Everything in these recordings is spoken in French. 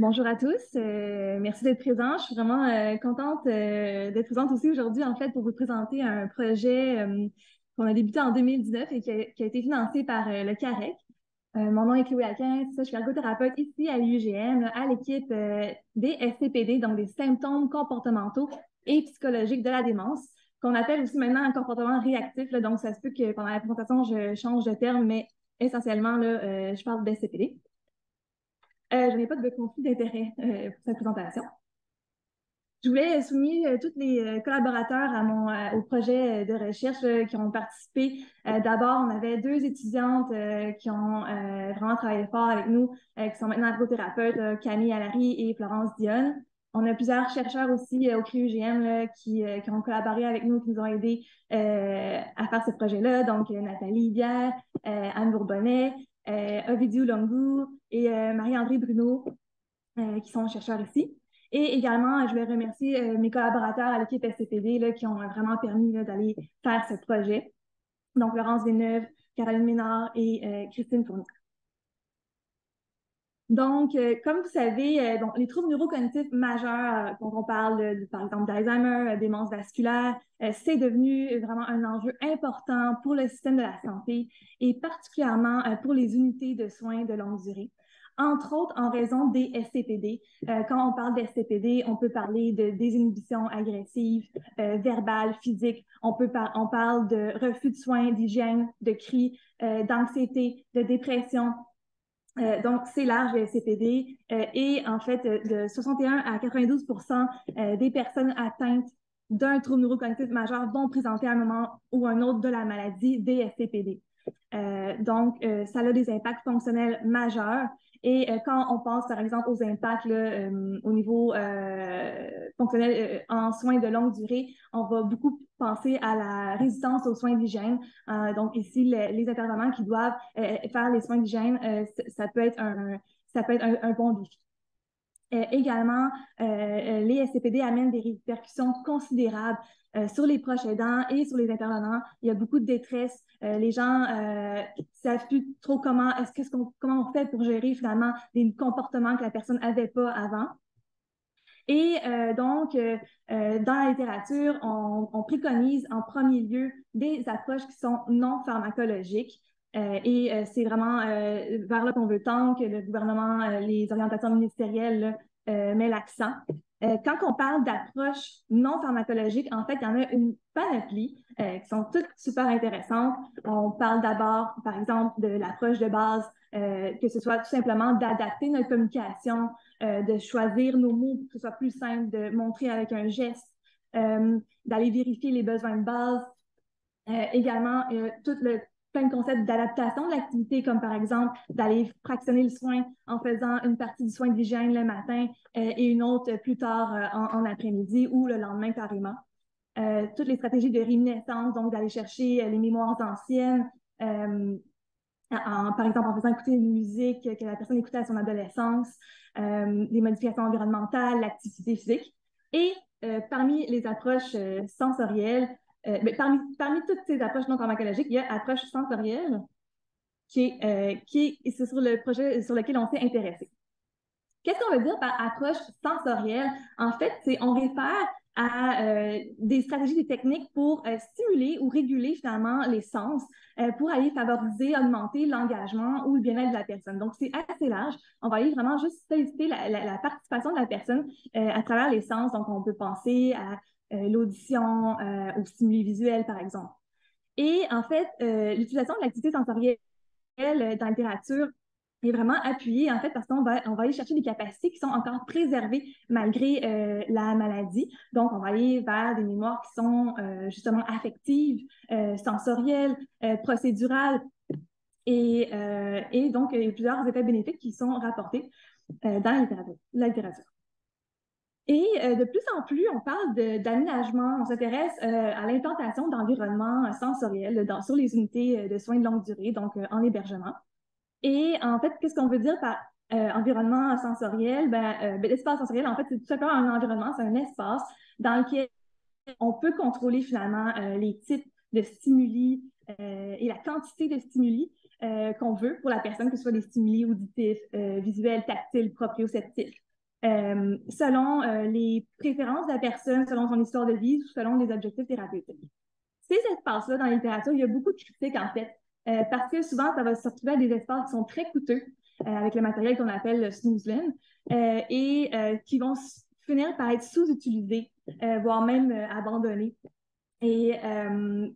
Bonjour à tous, merci d'être présents. Je suis vraiment contente d'être présente aussi aujourd'hui, en fait, pour vous présenter un projet qu'on a débuté en 2019 et qui a été financé par le CAREC. Mon nom est Chloé Aquin, c'est ça, je suis ergothérapeute ici à l'UGM, là, à l'équipe des SCPD, donc des symptômes comportementaux et psychologiques de la démence, qu'on appelle aussi maintenant un comportement réactif. Là, donc, ça se peut que pendant la présentation, je change de terme, mais essentiellement, là, je parle de SCPD. Je n'ai pas de conflit d'intérêt pour cette présentation. Je voulais souligner tous les collaborateurs au projet de recherche qui ont participé. D'abord, on avait deux étudiantes qui ont vraiment travaillé fort avec nous, qui sont maintenant ergothérapeutes, Camille Allary et Florence Dionne. On a plusieurs chercheurs aussi au CRI-UGM qui ont collaboré avec nous, qui nous ont aidés à faire ce projet-là. Donc, Nathalie Bière, Anne Bourbonnais, Ovidiu Longu et Marie-André Bruno, qui sont chercheurs ici. Et également, je voulais remercier mes collaborateurs à l'équipe SCPD là, qui ont vraiment permis d'aller faire ce projet. Donc, Laurence Villeneuve, Caroline Ménard et Christine Fournier. Donc, comme vous savez, donc, les troubles neurocognitifs majeurs, quand on parle par exemple d'Alzheimer, démence vasculaire, c'est devenu vraiment un enjeu important pour le système de la santé et particulièrement pour les unités de soins de longue durée. Entre autres, en raison des SCPD. Quand on parle des SCPD, on peut parler de désinhibition agressive, verbale, physique. On parle de refus de soins, d'hygiène, de cris, d'anxiété, de dépression. Donc, c'est large, les SCPD. Et en fait, de 61 à 92 des personnes atteintes d'un trouble neurocognitif majeur vont présenter à un moment ou un autre de la maladie des SCPD. Ça a des impacts fonctionnels majeurs. Et quand on pense, par exemple, aux impacts là, au niveau fonctionnel en soins de longue durée, on va beaucoup penser à la résistance aux soins d'hygiène. Donc ici, les intervenants qui doivent faire les soins d'hygiène, ça peut être un bon défi. Également, les SCPD amènent des répercussions considérables sur les proches aidants et sur les intervenants. Il y a beaucoup de détresse. Les gens ne savent plus trop comment on fait pour gérer finalement des comportements que la personne n'avait pas avant. Et dans la littérature, on préconise en premier lieu des approches qui sont non pharmacologiques. C'est vraiment vers là qu'on veut tendre, que le gouvernement, les orientations ministérielles là, met l'accent. Quand on parle d'approches non pharmacologiques, en fait, il y en a une panoplie qui sont toutes super intéressantes. On parle d'abord, par exemple, de l'approche de base, que ce soit tout simplement d'adapter notre communication, de choisir nos mots pour que ce soit plus simple, de montrer avec un geste, d'aller vérifier les besoins de base. Également, plein de concepts d'adaptation de l'activité, comme par exemple d'aller fractionner le soin en faisant une partie du soin d'hygiène le matin et une autre plus tard en après-midi ou le lendemain carrément. Toutes les stratégies de réminiscence, donc d'aller chercher les mémoires anciennes, par exemple en faisant écouter une musique que la personne écoutait à son adolescence, des modifications environnementales, l'activité physique. Et parmi les approches sensorielles, parmi toutes ces approches non pharmacologiques, il y a l'approche sensorielle c'est sur le projet sur lequel on s'est intéressé. Qu'est-ce qu'on veut dire par approche sensorielle? En fait, on réfère à des stratégies, des techniques pour stimuler ou réguler finalement les sens pour aller favoriser, augmenter l'engagement ou le bien-être de la personne. Donc, c'est assez large. On va aller vraiment juste solliciter la participation de la personne à travers les sens. Donc, on peut penser à l'audition, aux stimuli visuels, par exemple. Et en fait, l'utilisation de l'activité sensorielle dans la littérature est vraiment appuyée, en fait, parce on va aller chercher des capacités qui sont encore préservées malgré la maladie. Donc, on va aller vers des mémoires qui sont justement affectives, sensorielles, procédurales. Et donc, il y a plusieurs effets bénéfiques qui sont rapportés dans la littérature. Et de plus en plus, on parle d'aménagement, on s'intéresse à l'implantation d'environnements sensoriels sur les unités de soins de longue durée, donc en hébergement. Et en fait, qu'est-ce qu'on veut dire par environnement sensoriel? L'espace sensoriel, en fait, c'est tout simplement un environnement, c'est un espace dans lequel on peut contrôler finalement les types de stimuli et la quantité de stimuli qu'on veut pour la personne, que ce soit des stimuli auditifs, visuels, tactiles, proprioceptifs. selon les préférences de la personne, selon son histoire de vie, ou selon les objectifs thérapeutiques. Ces espaces-là, dans la littérature, il y a beaucoup de critiques, en fait, parce que souvent, ça va se retrouver à des espaces qui sont très coûteux, avec le matériel qu'on appelle le snoozelen, et qui vont finir par être sous-utilisés, voire même abandonnés. Et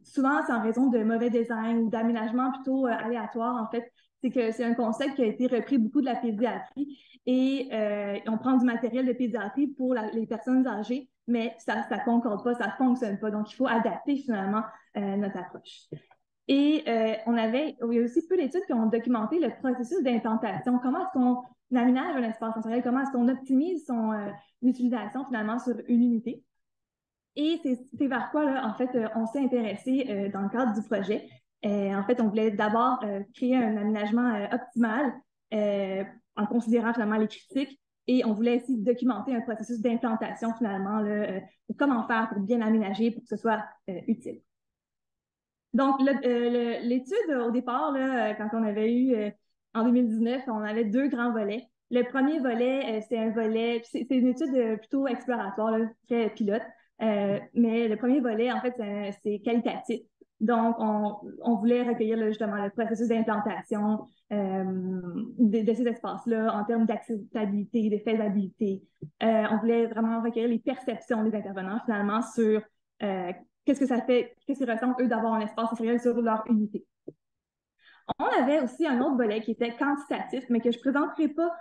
souvent, c'est en raison de mauvais design ou d'aménagement plutôt aléatoire, en fait. C'est que c'est un concept qui a été repris beaucoup de la pédiatrie et on prend du matériel de pédiatrie pour les personnes âgées, mais ça ne concorde pas, ça ne fonctionne pas. Donc, il faut adapter finalement notre approche. Et il y a aussi peu d'études qui ont documenté le processus d'implantation. Comment est-ce qu'on aménage un espace sensoriel? Comment est-ce qu'on optimise son utilisation finalement sur une unité? Et c'est vers quoi, là, en fait, on s'est intéressé dans le cadre du projet. En fait, on voulait d'abord créer un aménagement optimal en considérant finalement les critiques et on voulait aussi documenter un processus d'implantation finalement, là, comment faire pour bien aménager pour que ce soit utile. Donc, l'étude, au départ, là, quand on avait eu, en 2019, on avait deux grands volets. Le premier volet, c'est un volet, c'est une étude plutôt exploratoire, là, très pilote, mais le premier volet, en fait, c'est qualitatif. Donc, on voulait recueillir là, justement le processus d'implantation de ces espaces-là en termes d'acceptabilité, de faisabilité. On voulait vraiment recueillir les perceptions des intervenants, finalement, sur qu'est-ce que ça fait, qu'est-ce qu'ils ressentent, eux, d'avoir un espace sensoriel sur leur unité. On avait aussi un autre volet qui était quantitatif, mais que je ne présenterai pas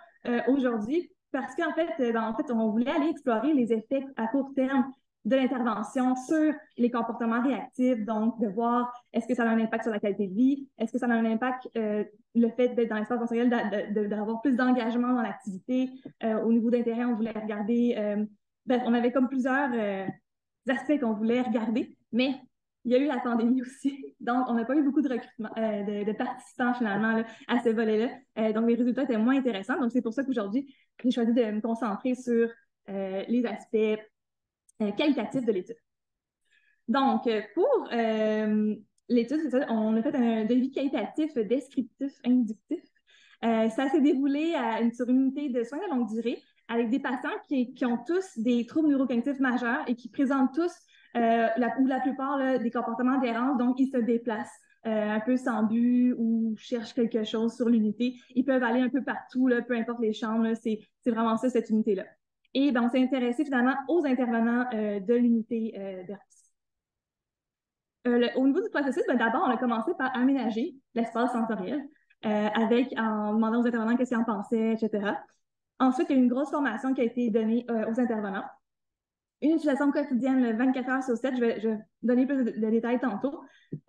aujourd'hui parce qu'en fait, on voulait aller explorer les effets à court terme de l'intervention sur les comportements réactifs, donc de voir est-ce que ça a un impact sur la qualité de vie, est-ce que ça a un impact, le fait d'être dans l'espace sensoriel, d'avoir plus d'engagement dans l'activité. Au niveau d'intérêt, on voulait regarder, on avait comme plusieurs aspects qu'on voulait regarder, mais il y a eu la pandémie aussi. Donc, on n'a pas eu beaucoup de recrutement, de participants finalement là, à ce volet-là. Donc, les résultats étaient moins intéressants. Donc, c'est pour ça qu'aujourd'hui, j'ai choisi de me concentrer sur les aspects qualitatifs de l'étude. Donc, pour l'étude, c'est ça, on a fait un devis qualitatif, descriptif, inductif. Ça s'est déroulé sur une unité de soins de longue durée avec des patients qui ont tous des troubles neurocognitifs majeurs et qui présentent tous la plupart là, des comportements d'errance, donc ils se déplacent un peu sans but ou cherchent quelque chose sur l'unité. Ils peuvent aller un peu partout, là, peu importe les chambres, c'est vraiment ça, cette unité-là. Et ben, on s'est intéressé finalement aux intervenants de l'unité d'errance. Au niveau du processus, ben, d'abord, on a commencé par aménager l'espace sensoriel en demandant aux intervenants qu'est-ce qu'ils en pensaient, etc. Ensuite, il y a eu une grosse formation qui a été donnée aux intervenants. Une utilisation quotidienne 24 heures sur 7, je vais donner plus de détails tantôt.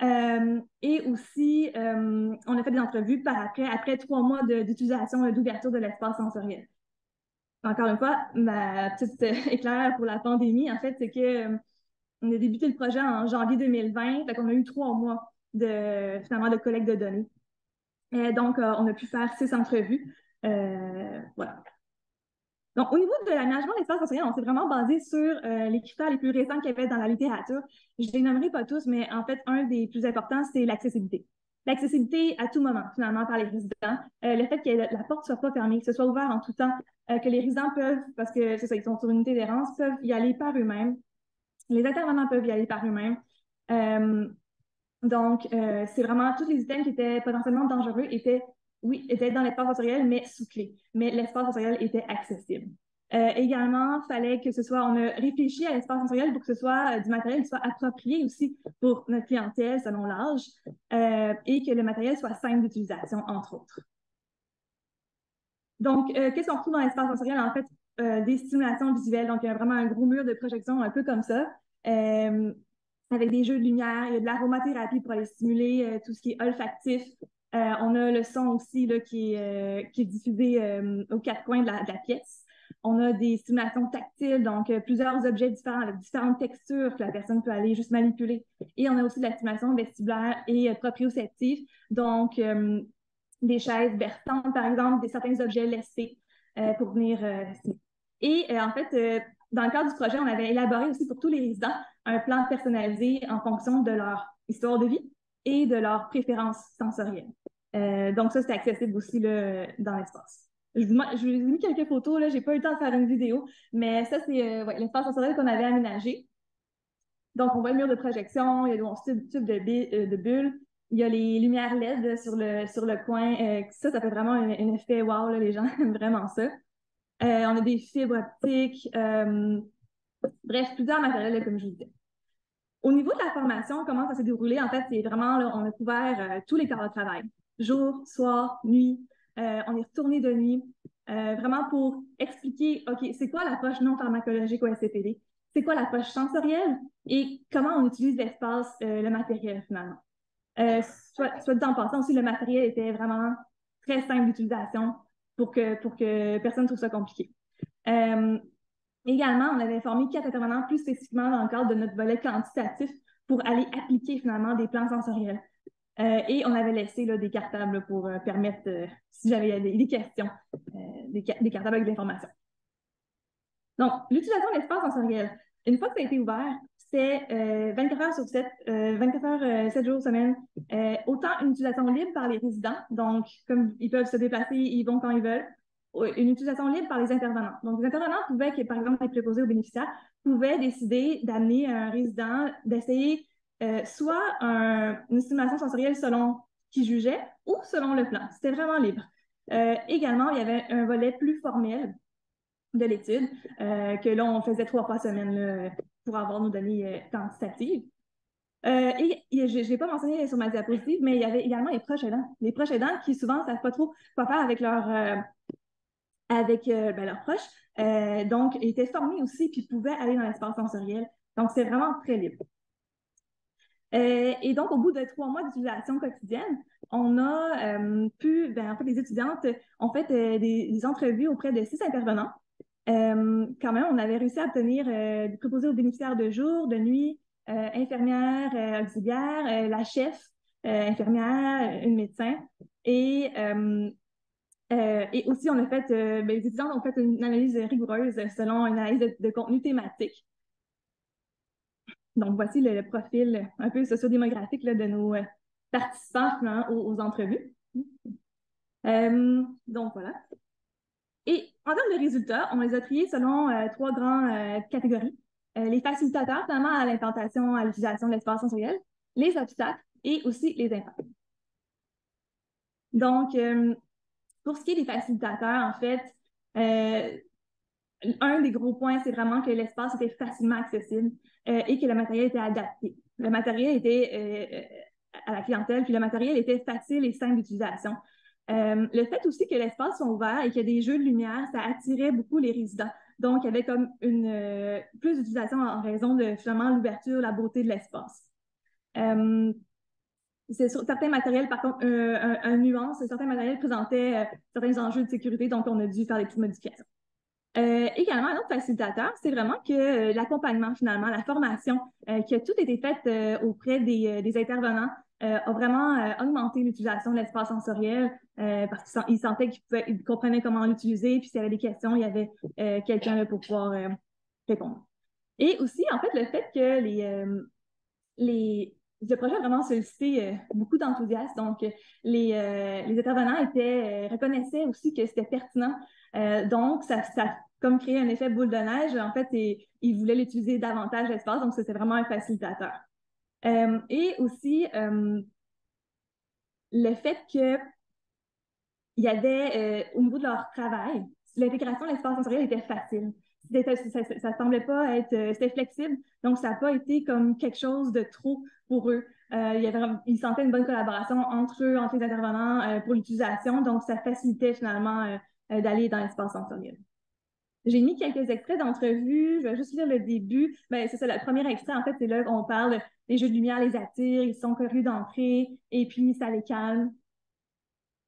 Et aussi, on a fait des entrevues après 3 mois d'utilisation d'ouverture de l'espace sensoriel. Encore une fois, ma petite éclair pour la pandémie, en fait, c'est que on a débuté le projet en janvier 2020, donc on a eu 3 mois finalement de collecte de données. Donc, on a pu faire 6 entrevues. Voilà. Donc, au niveau de l'aménagement de l'espace sensoriel, on s'est vraiment basé sur les critères les plus récents qu'il y avait dans la littérature. Je ne les nommerai pas tous, mais en fait, un des plus importants, c'est l'accessibilité. L'accessibilité à tout moment, finalement, par les résidents. Le fait que la porte ne soit pas fermée, que ce soit ouvert en tout temps, que les résidents peuvent, parce que c'est ça, ils sont sur une unité d'errance, peuvent y aller par eux-mêmes. Les intervenants peuvent y aller par eux-mêmes. Donc, c'est vraiment tous les items qui étaient potentiellement dangereux étaient dans l'espace sensoriel, mais sous clé. Mais l'espace sensoriel était accessible. Également, il fallait que ce soit, on a réfléchi à l'espace sensoriel pour que ce soit du matériel qui soit approprié aussi pour notre clientèle selon l'âge et que le matériel soit simple d'utilisation, entre autres. Donc, qu'est-ce qu'on retrouve dans l'espace sensoriel? En fait, des stimulations visuelles. Donc, il y a vraiment un gros mur de projection un peu comme ça. Avec des jeux de lumière, il y a de l'aromathérapie pour aller stimuler tout ce qui est olfactif. On a le son aussi là, qui est diffusé aux 4 coins de la pièce. On a des stimulations tactiles, donc plusieurs objets différents avec différentes textures que la personne peut aller juste manipuler. Et on a aussi de la stimulation vestibulaire et proprioceptive, donc des chaises berçantes, par exemple, certains objets laissés pour venir Et en fait, dans le cadre du projet, on avait élaboré aussi pour tous les résidents un plan personnalisé en fonction de leur histoire de vie et de leurs préférences sensorielles. Donc ça, c'est accessible aussi là, dans l'espace. Je vous ai mis quelques photos, là, j'ai pas eu le temps de faire une vidéo, mais ça, c'est ouais, l'espace sensoriel qu'on avait aménagé. Donc, on voit le mur de projection, il y a des tubes de bulles, il y a les lumières LED sur le coin. Ça fait vraiment un effet wow, là, les gens aiment vraiment ça. On a des fibres optiques, bref, plusieurs matériels, là, comme je vous disais. Au niveau de la formation, comment ça s'est déroulé? En fait, c'est vraiment, là, on a couvert tous les quarts de travail, jour, soir, nuit. On est retourné de nuit, vraiment pour expliquer, OK, c'est quoi l'approche non pharmacologique au SCPD? C'est quoi l'approche sensorielle? Et comment on utilise l'espace, le matériel, finalement. Soit dit en passant aussi, le matériel était vraiment très simple d'utilisation pour que personne ne trouve ça compliqué. Également, on avait formé 4 intervenants plus spécifiquement dans le cadre de notre volet quantitatif pour aller appliquer finalement des plans sensoriels. Et on avait laissé là, des cartables pour permettre, si j'avais des questions, des cartables avec de l'information. Donc, l'utilisation de l'espace sensoriel. Une fois que ça a été ouvert, c'est 24 heures sur 7, 24 heures, 7 jours semaine. Autant une utilisation libre par les résidents, donc comme ils peuvent se déplacer, ils vont quand ils veulune utilisation libre par les intervenants. Donc, les intervenants pouvaient, par exemple, être préposés aux bénéficiaires, pouvaient décider d'amener un résident, d'essayer soit une stimulation sensorielle selon qui jugeait ou selon le plan. C'était vraiment libre. Également, il y avait un volet plus formel de l'étude, que là, on faisait 3 fois semaine là, pour avoir nos données quantitatives. Et je ne l'ai pas mentionné sur ma diapositive, mais il y avait également les proches aidants. Les proches aidants qui souvent ne savent pas trop quoi faire avec leurs proches. Donc, ils étaient formés aussi puis pouvaient aller dans l'espace sensoriel. Donc, c'est vraiment très libre. Et donc, au bout de 3 mois d'utilisation quotidienne, on a en fait, les étudiantes ont fait des entrevues auprès de 6 intervenants. Quand même, on avait réussi à obtenir des préposés aux bénéficiaires de jour, de nuit, infirmière, auxiliaire, la chef, infirmière, une médecin. Et aussi, on a fait, les étudiants ont fait une analyse rigoureuse selon une analyse de contenu thématique. Donc, voici le profil un peu sociodémographique là, de nos participants aux entrevues. Donc, voilà. Et en termes de résultats, on les a triés selon 3 grandes catégories. Les facilitateurs, finalement, à l'implantation, à l'utilisation de l'espace sensoriel, les obstacles et aussi les impacts. Donc, pour ce qui est des facilitateurs, en fait, un des gros points, c'est vraiment que l'espace était facilement accessible et que le matériel était adapté. Le matériel était à la clientèle, puis le matériel était facile et simple d'utilisation. Le fait aussi que l'espace soit ouvert et qu'il y a des jeux de lumière, ça attirait beaucoup les résidents. Donc, il y avait comme plus d'utilisation en raison de finalement l'ouverture, la beauté de l'espace. C'est sur certains matériels, par contre, un nuance, certains matériels présentaient certains enjeux de sécurité, donc on a dû faire des petites modifications. Également, un autre facilitateur, c'est vraiment que l'accompagnement, finalement, la formation, qui a tout été faite auprès des intervenants, a vraiment augmenté l'utilisation de l'espace sensoriel parce qu'ils sentaient qu'ils comprenaient comment l'utiliser, puis s'il y avait des questions, il y avait quelqu'un là pour pouvoir répondre. Et aussi, en fait, le fait que le projet a vraiment sollicité beaucoup d'enthousiasme. Donc, les intervenants reconnaissaient aussi que c'était pertinent. Donc, ça a comme créé un effet boule de neige. En fait, ils voulaient l'utiliser davantage l'espace. Donc, c'était vraiment un facilitateur. Et aussi, le fait qu'il y avait, au niveau de leur travail, l'intégration de l'espace sensoriel était facile. Ça semblait pas être, c'était flexible, donc ça n'a pas été comme quelque chose de trop pour eux. Ils sentaient une bonne collaboration entre eux, entre les intervenants pour l'utilisation, donc ça facilitait finalement d'aller dans l'espace sensoriel. J'ai mis quelques extraits d'entrevue, je vais juste lire le début. Ben, c'est ça, le premier extrait, en fait, c'est là qu'on parle, les jeux de lumière les attirent, ils sont curieux d'entrer, et puis ça les calme.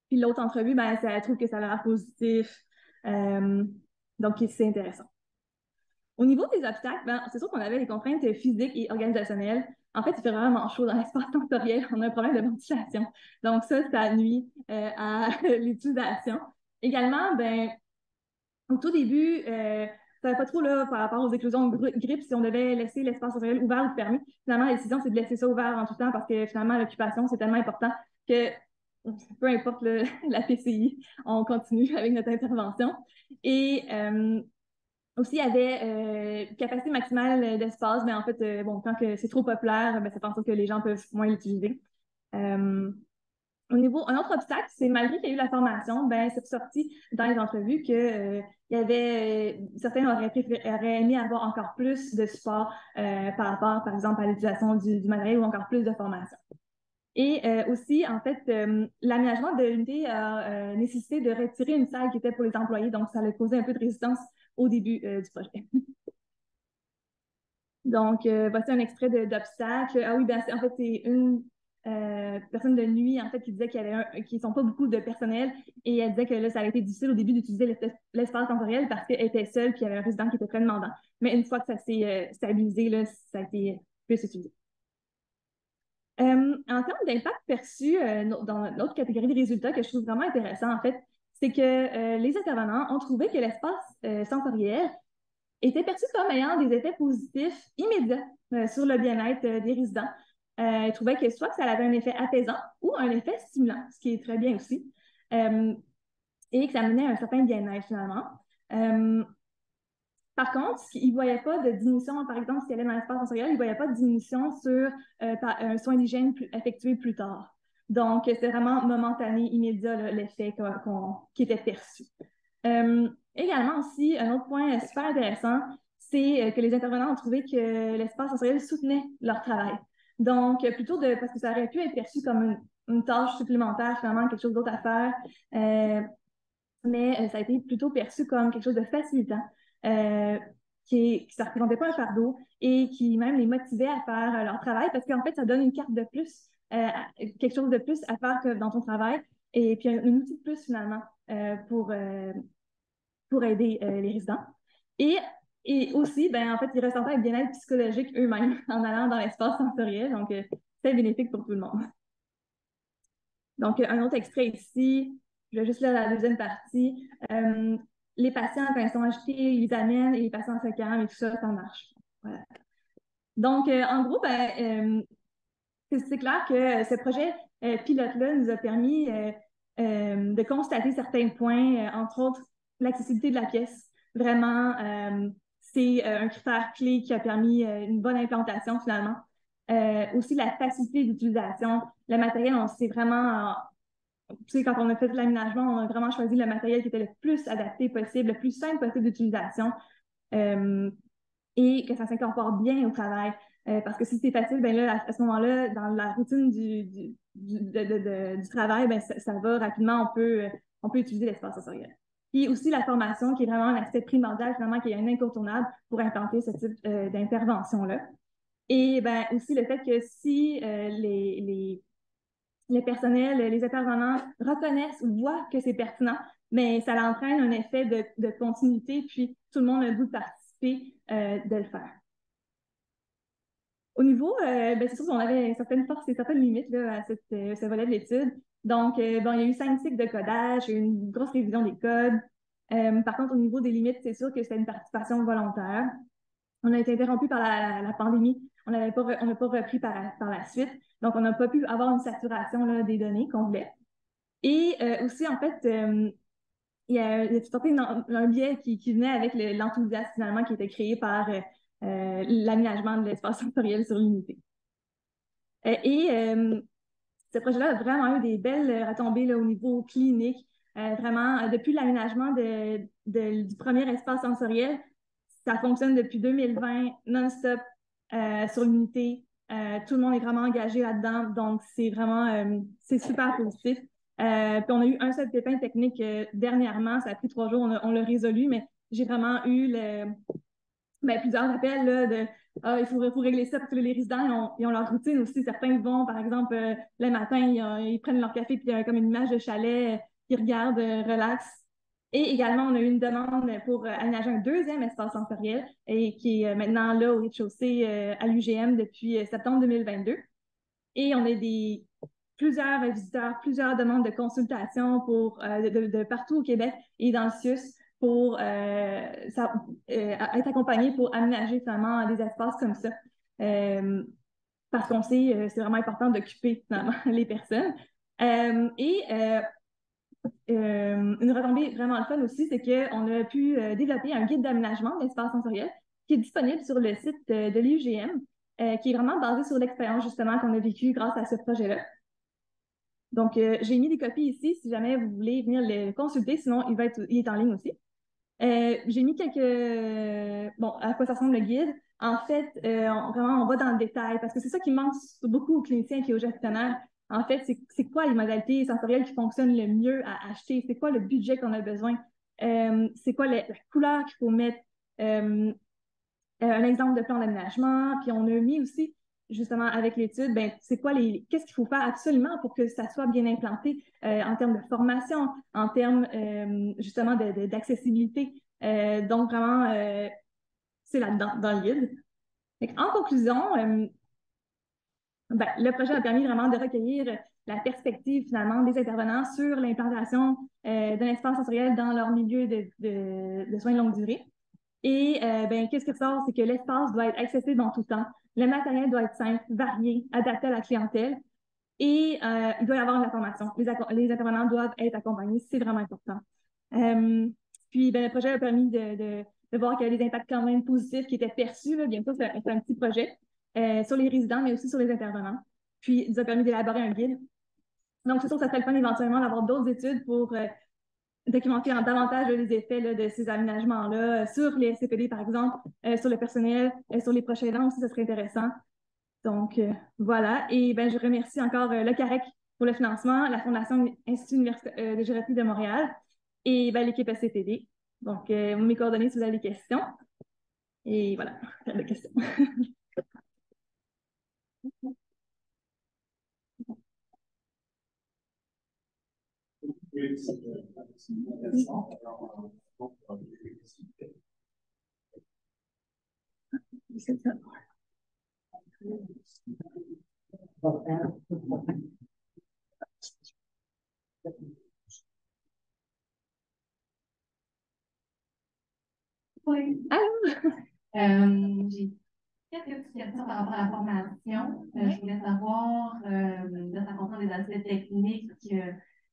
Puis l'autre entrevue, ben, ça trouve que ça a l'air positif. Donc, c'est intéressant. Au niveau des obstacles, ben, c'est sûr qu'on avait des contraintes physiques et organisationnelles. En fait, il fait vraiment chaud dans l'espace sensoriel. On a un problème de ventilation. Donc, ça nuit à l'utilisation. Également, ben, au tout début, ça ne savait pas trop là, par rapport aux éclosions de grippe si on devait laisser l'espace sensoriel ouvert ou fermé. Finalement, la décision, c'est de laisser ça ouvert en tout temps parce que finalement, l'occupation, c'est tellement important que peu importe la PCI, on continue avec notre intervention. Et aussi, il y avait capacité maximale d'espace, mais en fait, bon, quand c'est trop populaire, ben, ça fait en sorte que les gens peuvent moins l'utiliser. Un autre obstacle, c'est malgré qu'il y a eu la formation, ben, c'est ressorti dans les entrevues que il y avait certains auraient aimé avoir encore plus de support par rapport, par exemple, à l'utilisation du matériel ou encore plus de formation. Et aussi, en fait, l'aménagement de l'unité a nécessité de retirer une salle qui était pour les employés, donc ça a causé un peu de résistance au début du projet. Donc, voici un extrait d'obstacle. Ah oui, ben, en fait, c'est une personne de nuit, en fait, qui disait qu'ils ne sont pas beaucoup de personnel et elle disait que là, ça a été difficile au début d'utiliser l'espace temporel parce qu'elle était seule puis il y avait un résident qui était très demandant. Mais une fois que ça s'est stabilisé, là, ça a été plus utilisé. En termes d'impact perçu dans l'autre catégorie de résultats que je trouve vraiment intéressant, en fait, c'est que les intervenants ont trouvé que l'espace sensoriel était perçu comme ayant des effets positifs immédiats sur le bien-être des résidents. Ils trouvaient que soit que ça avait un effet apaisant ou un effet stimulant, ce qui est très bien aussi, et que ça menait à un certain bien-être finalement. Par contre, ils ne voyaient pas de diminution, par exemple, s'il y avait dans l'espace sensoriel, ils ne voyaient pas de diminution sur un soin d'hygiène effectué plus tard. Donc, c'est vraiment momentané, immédiat, l'effet qui était perçu. Également aussi, un autre point super intéressant, c'est que les intervenants ont trouvé que l'espace sensoriel soutenait leur travail. Donc, parce que ça aurait pu être perçu comme une tâche supplémentaire, finalement, quelque chose d'autre à faire, mais ça a été plutôt perçu comme quelque chose de facilitant, qui ne représentait pas un fardeau et qui même les motivait à faire leur travail parce qu'en fait, ça donne une carte de plus, quelque chose de plus à faire que dans ton travail et puis un outil de plus finalement pour aider les résidents. Et aussi, ben, en fait, ils ressentaient un bien-être psychologique eux-mêmes en allant dans l'espace sensoriel. Donc, c'est bénéfique pour tout le monde. Donc, un autre extrait ici, je vais juste lire la deuxième partie. Les patients, quand ils sont agités, ils les amènent et les patients se calment et tout ça, ça marche. Voilà. Donc, en gros, ben, c'est clair que ce projet pilote-là nous a permis de constater certains points, entre autres l'accessibilité de la pièce. Vraiment, c'est un critère clé qui a permis une bonne implantation finalement. Aussi la facilité d'utilisation. Le matériel, on s'est vraiment, tu sais, quand on a fait de l'aménagement, on a vraiment choisi le matériel qui était le plus adapté possible, le plus simple possible d'utilisation et que ça s'incorpore bien au travail. Parce que si c'est facile, ben là, à ce moment-là, dans la routine du travail, ben ça va rapidement, on peut utiliser l'espace sensoriel. Puis aussi la formation, qui est vraiment un aspect primordial, finalement, qui est un incontournable pour implanter ce type d'intervention-là. Et ben, aussi le fait que si les personnels, les intervenants reconnaissent ou voient que c'est pertinent, mais ça entraîne un effet de continuité, puis tout le monde a le goût de participer, de le faire. Au niveau, ben, c'est sûr qu'on avait certaines forces et certaines limites là, à ce volet de l'étude. Donc, bon, il y a eu 5 cycles de codage, il y a eu une grosse révision des codes. Par contre, au niveau des limites, c'est sûr que c'était une participation volontaire. On a été interrompu par la pandémie. On n'a pas repris par la suite. Donc, on n'a pas pu avoir une saturation là, des données qu'on voulait. Et aussi, en fait, il y a tout un biais qui venait avec l'enthousiasme finalement qui était créé par l'aménagement de l'espace sensoriel sur l'unité. Ce projet-là a vraiment eu des belles retombées là, au niveau clinique. Vraiment, depuis l'aménagement du premier espace sensoriel, ça fonctionne depuis 2020, non-stop, sur l'unité. Tout le monde est vraiment engagé là-dedans, donc c'est vraiment, c'est super positif. Puis on a eu un seul pépin technique dernièrement, ça a pris 3 jours, on l'a résolu, mais j'ai vraiment eu plusieurs appels là, il faut régler ça parce que les résidents ils ont leur routine aussi. Certains vont, par exemple, le matin, ils prennent leur café puis comme une image de chalet, ils regardent, relax. Et également, on a eu une demande pour aménager un deuxième espace sensoriel et qui est maintenant là au rez-de-chaussée à l'UGM depuis septembre 2022. Et on a plusieurs visiteurs, plusieurs demandes de consultation de partout au Québec et dans le CIUS pour être accompagnés pour aménager finalement des espaces comme ça. Parce qu'on sait c'est vraiment important d'occuper finalement les personnes. Une retombée vraiment le fun aussi, c'est qu'on a pu développer un guide d'aménagement d'espace sensoriel qui est disponible sur le site de l'IUGM, qui est vraiment basé sur l'expérience justement qu'on a vécue grâce à ce projet-là. Donc, j'ai mis des copies ici si jamais vous voulez venir le consulter, sinon il est en ligne aussi. J'ai mis bon, à quoi ça ressemble le guide. En fait, vraiment, on va dans le détail parce que c'est ça qui manque beaucoup aux cliniciens et aux gestionnaires. En fait, c'est quoi les modalités sensorielles qui fonctionnent le mieux à acheter? C'est quoi le budget qu'on a besoin? C'est quoi la couleur qu'il faut mettre? Un exemple de plan d'aménagement. Puis on a mis aussi, justement, avec l'étude, ben, qu'est-ce qu'il faut faire absolument pour que ça soit bien implanté en termes de formation, en termes, justement, d'accessibilité. Donc, vraiment, c'est là-dedans, dans le guide. En conclusion, ben, le projet a permis vraiment de recueillir la perspective, finalement, des intervenants sur l'implantation d'un espace sensoriel dans leur milieu de soins de longue durée. Et ben, qu'est-ce que ça sort? C'est que l'espace doit être accessible en tout temps. Le matériel doit être simple, varié, adapté à la clientèle. Et il doit y avoir de la formation. Les intervenants doivent être accompagnés. C'est vraiment important. Puis, ben, le projet a permis de voir qu'il y a des impacts quand même positifs qui étaient perçus. Là. Bien sûr, c'est un petit projet sur les résidents, mais aussi sur les intervenants. Puis, il nous a permis d'élaborer un guide. Donc, c'est sûr que ça serait le fun éventuellement d'avoir d'autres études pour documenter en davantage les effets là, de ces aménagements-là sur les SCPD, par exemple, sur le personnel, sur les prochains aidants aussi, ça serait intéressant. Donc, voilà. Et ben, je remercie encore le CAREC pour le financement, la Fondation Institut de géographie de Montréal et ben, l'équipe SCPD. Donc, mes coordonnées si vous avez des questions. Et voilà, pas de questions. C'est ça. Oui. Allô? J'ai quelques petites questions par rapport à la formation. Je voulais savoir, là, ça comprend des aspects techniques.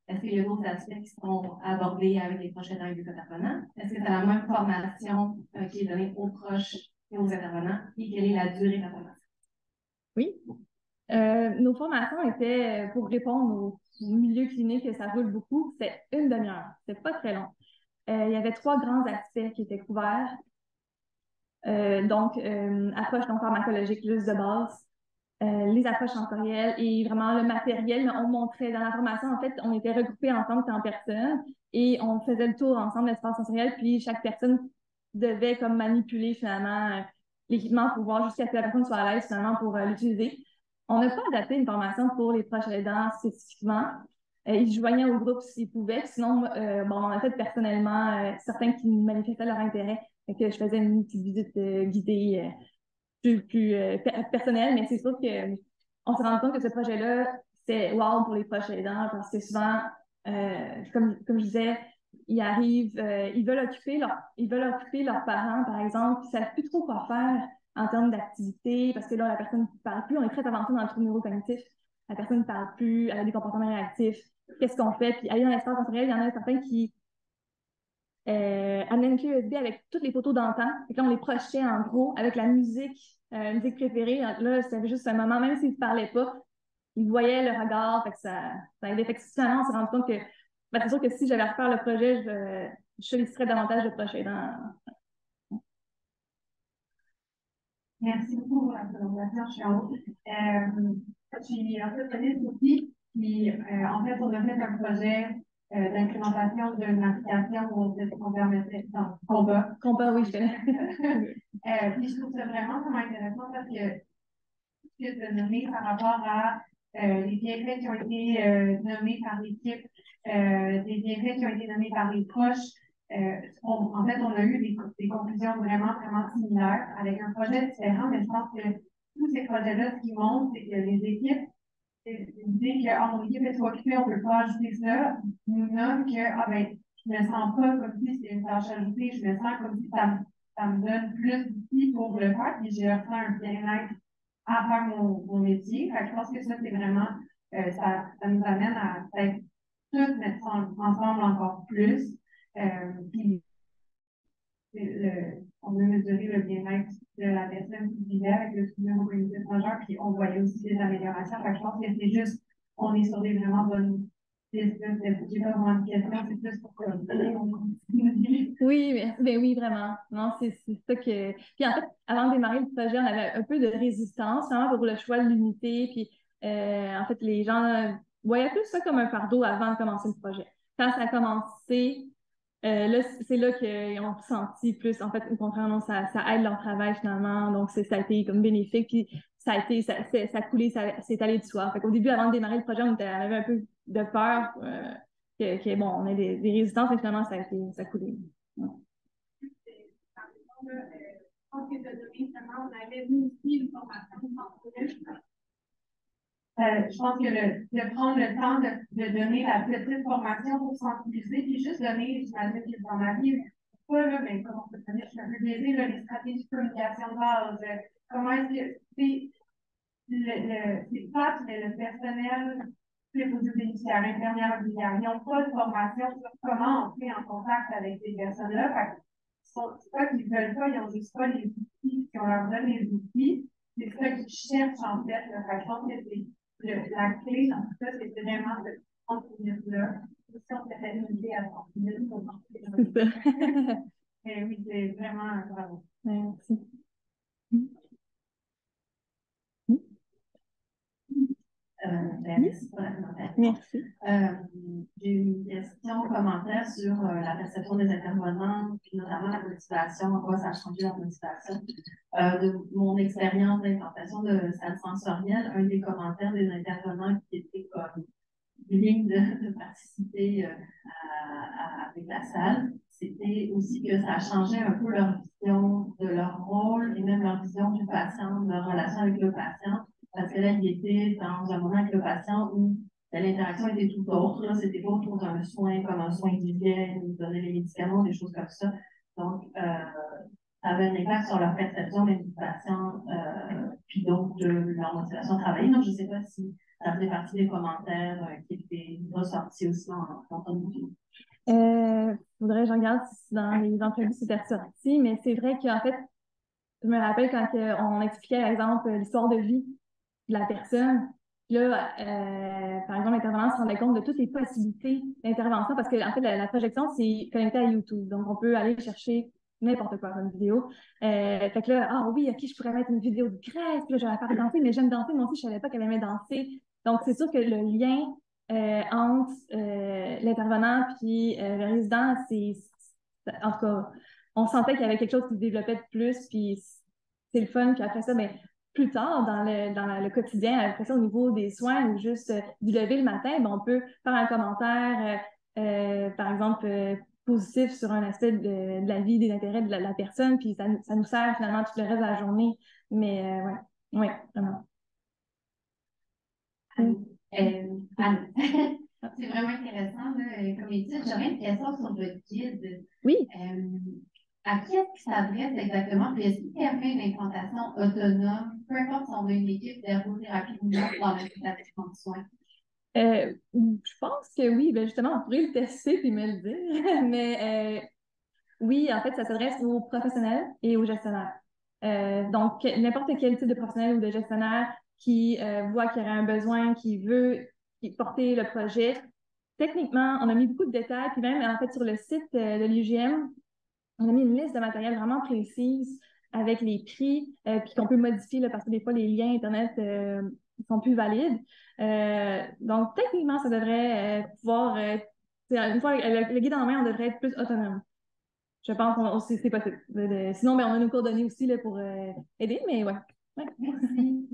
Est-ce qu'il y a d'autres aspects qui sont abordés avec les proches aidants et les intervenants? Est-ce que c'est la même formation qui est donnée aux proches et aux intervenants? Et quelle est la durée de la formation? Oui. Nos formations étaient pour répondre au milieu clinique, ça roule beaucoup. C'est une demi-heure. C'est pas très long. Il y avait 3 grands aspects qui étaient couverts. Donc, approche non pharmacologique juste de base, les approches sensorielles et vraiment le matériel. On montrait dans la formation, en fait, on était regroupés ensemble en personnes et on faisait le tour ensemble de l'espace sensoriel, puis chaque personne devait comme manipuler finalement l'équipement pour voir jusqu'à ce que la personne soit à l'aise finalement pour l'utiliser. On n'a pas adapté une formation pour les proches aidants spécifiquement. Ils se joignaient au groupe s'ils pouvaient. Sinon, bon, on a fait personnellement certains qui manifestaient leur intérêt. Fait que je faisais une petite visite guidée plus personnelle, mais c'est sûr que on s'est rendu compte que ce projet-là, c'est wow pour les proches aidants parce que souvent, comme je disais, ils arrivent, ils veulent occuper leurs parents, par exemple, puis ils savent plus trop quoi faire en termes d'activité parce que là, la personne ne parle plus, on est très avancé dans le trouble neurocognitif. La personne ne parle plus, elle a des comportements réactifs. Qu'est-ce qu'on fait? Puis aller dans l'espace sensoriel, il y en a certains qui amenait une clé USB avec toutes les photos d'antan. Et là, on les projetait en gros avec la musique préférée. Là, c'était juste un moment, même s'ils ne parlaient pas, ils voyaient le regard. Fait que ça aidait. Fait que finalement, on s'est rendu compte que ben, c'est sûr que si j'avais à refaire le projet, je solliciterais davantage de proches aidants. Merci beaucoup pour la présentation, je suis en haut. Je suis orthophoniste aussi, puis en fait, on a fait un projet d'implémentation d'une application où on permettait, dans Combat. Combat, oui, je connais. Puis je trouve ça vraiment intéressant parce que ce que tu as nommé par rapport à les bienfaits qui ont été nommés par l'équipe, des bienfaits qui ont été nommés par les proches. En fait, on a eu des conclusions vraiment similaires avec un projet différent, mais je pense que tous ces projets-là, ce qui montrent, c'est que les équipes, l'idée que mon équipe est trop occupée, on ne peut pas ajouter ça, nous nomme que je ne me sens pas comme si c'était une tâche ajoutée, je me sens comme si ça me donne plus d'outils pour le faire, puis j'ai ressens un bien-être à faire mon métier. Fait que je pense que ça, c'est vraiment ça nous amène à peut-être tous mettre ça ensemble encore plus. Puis on veut mesurer le bien-être de la personne qui vivait avec le trouble neurocognitif majeur, puis on voyait aussi des améliorations. Fait que je pense que c'est juste, on est sur des vraiment bonnes pistes. J'ai pas vraiment de questions, c'est plus pour que Oui, mais oui, vraiment. Non, c'est ça que. Puis en fait, avant de démarrer le projet, on avait un peu de résistance, vraiment pour le choix de l'unité. Puis en fait, les gens voyaient plus ça comme un fardeau avant de commencer le projet. Quand ça a commencé, là, c'est là qu'ils ont senti plus. En fait, au contraire, non, ça aide leur travail finalement. Donc, ça a été comme bénéfique. Puis ça a été, ça a coulé, ça s'est allé de soi. Fait qu'au début, avant de démarrer le projet, on avait un peu de peur bon, on a des résistances, mais finalement, ça a coulé. Ouais. Je pense que de donner vraiment, on avait nous aussi une formation je pense que de prendre le temps de donner la petite formation pour sensibiliser, puis juste donner, j'imagine que dans ma vie, pas là, mais comment on peut donner, je suis un peu biaisée, les stratégies de communication de base. Comment est-ce que c'est pas, mais le personnel préposé bénéficiaire, infirmière auxiliaire, ils n'ont pas de formation sur comment on fait en contact avec ces personnes-là. C'est pas qu'ils ne veulent pas, ils n'ont juste pas les outils, si on leur donne les outils, c'est ça qu'ils cherchent en fait. Je pense que c'est la clé dans tout ça, c'est vraiment de prendre ces minutes-là. Si on peut limiter à 30 minutes pour marquer. C'est ça. Oui, c'est vraiment bravo. Merci. Merci pour la présentation. Merci. J'ai une question, commentaire sur la perception des intervenants, puis notamment la motivation, en quoi ça a changé leur motivation. De mon expérience d'implantation de salle sensorielle, un des commentaires des intervenants qui était comme ligne de participer avec la salle, c'était aussi que ça a changé un peu leur vision de leur rôle et même leur vision du patient, de leur relation avec le patient. Parce que là, il était dans un moment avec le patient où l'interaction était tout autre. Là, c'était pas autour d'un soin comme un soin visuel, nous donner les médicaments, des choses comme ça. Donc, ça avait un impact sur leur perception même du patient, puis donc de leur motivation à travailler. Donc, je ne sais pas si ça faisait partie des commentaires qui étaient ressortis aussi dans ton vidéo. Faudrait que je regarde si dans les entrevues c'était ressorti, mais c'est vrai qu'en fait, je me rappelle quand on expliquait, par exemple, l'histoire de vie de la personne. Là, par exemple, l'intervenant se rendait compte de toutes les possibilités d'intervention parce que, en fait, la projection, c'est connecté à YouTube. Donc, on peut aller chercher n'importe quoi comme vidéo. Fait que là, ah oui, OK, je pourrais mettre une vidéo de Grèce, puis là, je vais la faire danser, mais j'aime danser, moi aussi, je savais pas qu'elle aimait danser. Donc, c'est sûr que le lien entre l'intervenant puis le résident, en tout cas, on sentait qu'il y avait quelque chose qui se développait de plus, puis c'est le fun. Puis après ça, mais plus tard, dans le quotidien, après ça, au niveau des soins ou juste du lever le matin, ben, on peut faire un commentaire, par exemple, positif sur un aspect de la vie, des intérêts de la personne, puis ça nous sert finalement tout le reste de la journée. Mais ouais, vraiment. C'est vraiment intéressant, là, comme étude. J'aurais une question sur votre guide. Oui. À qui est-ce qu'il s'adresse exactement? Puis est-ce qu'il permet une implantation autonome, peu importe si on a une équipe d'ergothérapie ou non dans l'établissement de soins? Je pense que oui. Ben justement, on pourrait le tester et me le dire. Mais oui, en fait, ça s'adresse aux professionnels et aux gestionnaires. Donc, n'importe quel type de professionnel ou de gestionnaire qui voit qu'il y aurait un besoin, qui veut porter le projet. Techniquement, on a mis beaucoup de détails, puis même en fait sur le site de l'UGM, on a mis une liste de matériel vraiment précise avec les prix, puis qu'on peut modifier là, parce que des fois, les liens Internet sont plus valides. Donc, techniquement, ça devrait pouvoir... une fois le guide en main, on devrait être plus autonome. Je pense que c'est possible. Sinon, ben, on a nos coordonnées aussi là, pour aider, mais ouais. Merci.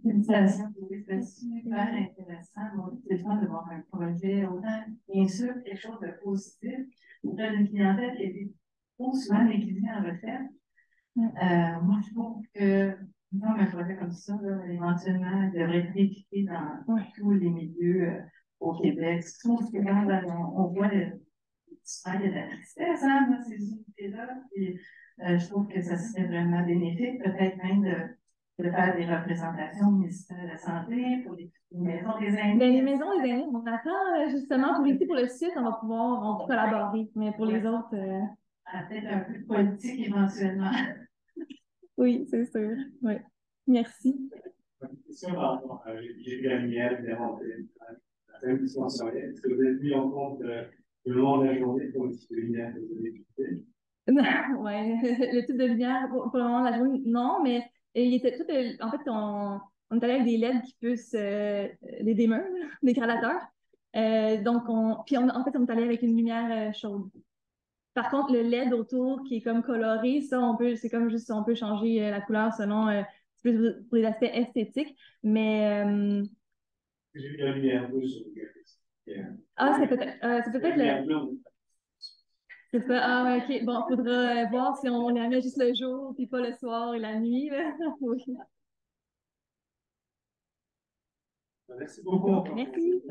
Félicitations, c'est super intéressant. C'est le fun de voir un projet, autant, bien sûr, quelque chose de positif, auprès d'une clientèle qui a été trop souvent négligée en retraite. Moi, je trouve que un projet comme ça, là, éventuellement, il devrait être équipé dans tous les milieux au Québec. Je trouve que quand on voit souvent, il y a de la tristesse hein, dans ces unités-là. Puis, je trouve que ça serait vraiment bénéfique, peut-être même de faire des représentations au ministère de la Santé pour les maisons des aînés. Ben, les maisons des aînés, on attend justement pour ici, pour le site, on peut collaborer, mais pour les autres. Peut-être un peu de politique éventuellement. Oui, c'est sûr. Oui. Merci. Une question par rapport à j'ai vu la lumière, évidemment, la transmission sensorielle. Est-ce que vous avez mis en compte le long de la journée pour le type de lumière que vous avez utilisé? Ouais, le type de lumière, pour le moment de la journée, non, mais il était tout. En fait, on est allé avec des LED qui poussent des dimmers, des gradateurs. Donc, en fait, on est allé avec une lumière chaude. Par contre, le LED autour qui est comme coloré, ça, c'est comme juste, on peut changer la couleur selon, c'est plus pour les aspects esthétiques. Mais, J'ai vu la lumière bleue sur le gaz. c'est peut-être le. C'est ça. Ah, ouais, OK. Bon, il faudra voir si on la met juste le jour, puis pas le soir et la nuit. Oui. Merci beaucoup. Merci.